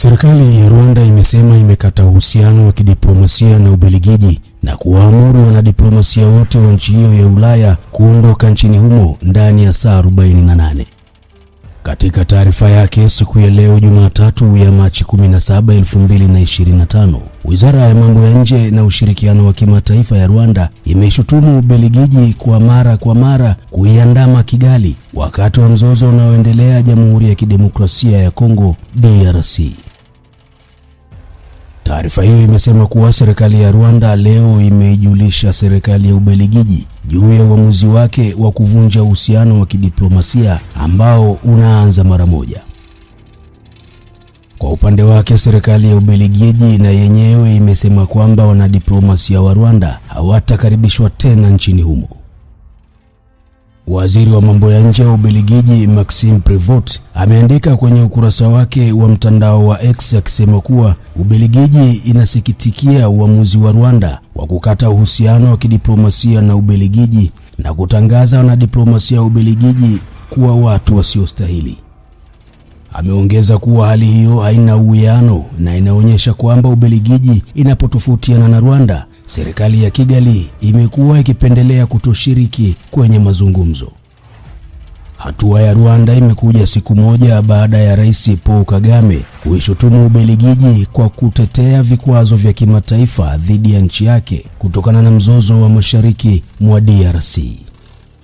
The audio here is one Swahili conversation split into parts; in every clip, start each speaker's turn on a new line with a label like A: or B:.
A: Serikali ya Rwanda imesema imekata uhusiano wa kidiplomasia na Ubelgiji na kuwaamuru wanadiplomasia wote wa nchi hiyo ya Ulaya kuondoka nchini humo ndani ya saa 48. Katika taarifa yake siku ya leo Jumatatu ya Machi 17, 2025, Wizara ya Mambo ya Nje na Ushirikiano wa Kimataifa ya Rwanda imeshutumu Ubelgiji kwa mara kuiandama Kigali wakati wa mzozo unaoendelea Jamhuri ya Kidemokrasia ya Kongo DRC. Taarifa hiyo imesema kuwa serikali ya Rwanda leo imeijulisha serikali ya Ubelgiji juu ya uamuzi wake wa kuvunja uhusiano wa kidiplomasia ambao unaanza mara moja. Kwa upande wake, serikali ya Ubelgiji na yenyewe imesema kwamba wanadiplomasia wa Rwanda hawatakaribishwa tena nchini humo. Waziri wa mambo ya nje wa Ubelgiji Maxime Prevot ameandika kwenye ukurasa wake wa mtandao wa X akisema kuwa Ubelgiji inasikitikia uamuzi wa Rwanda wa kukata uhusiano wa kidiplomasia na Ubelgiji na kutangaza wanadiplomasia wa Ubelgiji kuwa watu wasiostahili. Ameongeza kuwa hali hiyo haina uwiano na inaonyesha kwamba Ubelgiji inapotofautiana na Rwanda, serikali ya Kigali imekuwa ikipendelea kutoshiriki kwenye mazungumzo. Hatua ya Rwanda imekuja siku moja baada ya Rais Paul Kagame kuishutumu Ubelgiji kwa kutetea vikwazo vya kimataifa dhidi ya nchi yake kutokana na mzozo wa mashariki mwa DRC.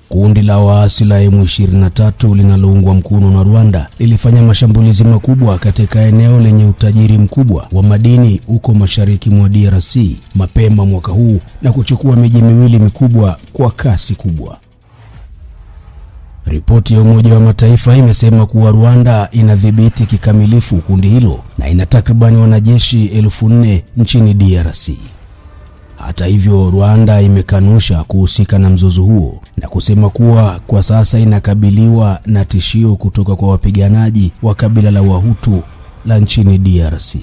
A: Kundi la waasi la M23 linaloungwa mkono na Rwanda lilifanya mashambulizi makubwa katika eneo lenye utajiri mkubwa wa madini huko mashariki mwa DRC mapema mwaka huu na kuchukua miji miwili mikubwa kwa kasi kubwa. Ripoti ya Umoja wa Mataifa imesema kuwa Rwanda inadhibiti kikamilifu kundi hilo na ina takriban wanajeshi 4,000 nchini DRC. Hata hivyo, Rwanda imekanusha kuhusika na mzozo huo na kusema kuwa kwa sasa inakabiliwa na tishio kutoka kwa wapiganaji wa kabila la Wahutu la nchini DRC.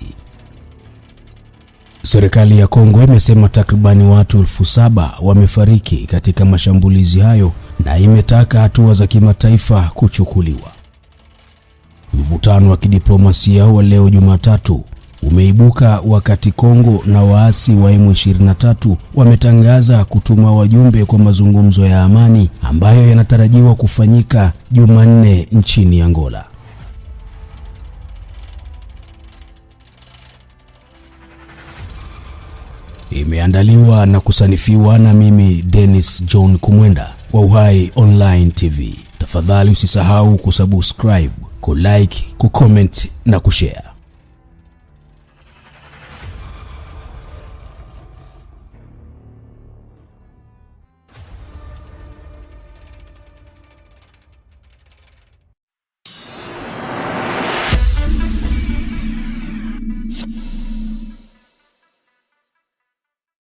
A: Serikali ya Kongo imesema takribani watu 7,000 wamefariki katika mashambulizi hayo na imetaka hatua za kimataifa kuchukuliwa. Mvutano wa kidiplomasia wa leo Jumatatu umeibuka wakati Kongo na waasi wa M23 wametangaza kutuma wajumbe kwa mazungumzo ya amani ambayo yanatarajiwa kufanyika Jumanne nchini Angola. Imeandaliwa na kusanifiwa na mimi Dennis John Kumwenda wa Uhai Online TV. Tafadhali usisahau kusubscribe, kulike, kucomment na kushare.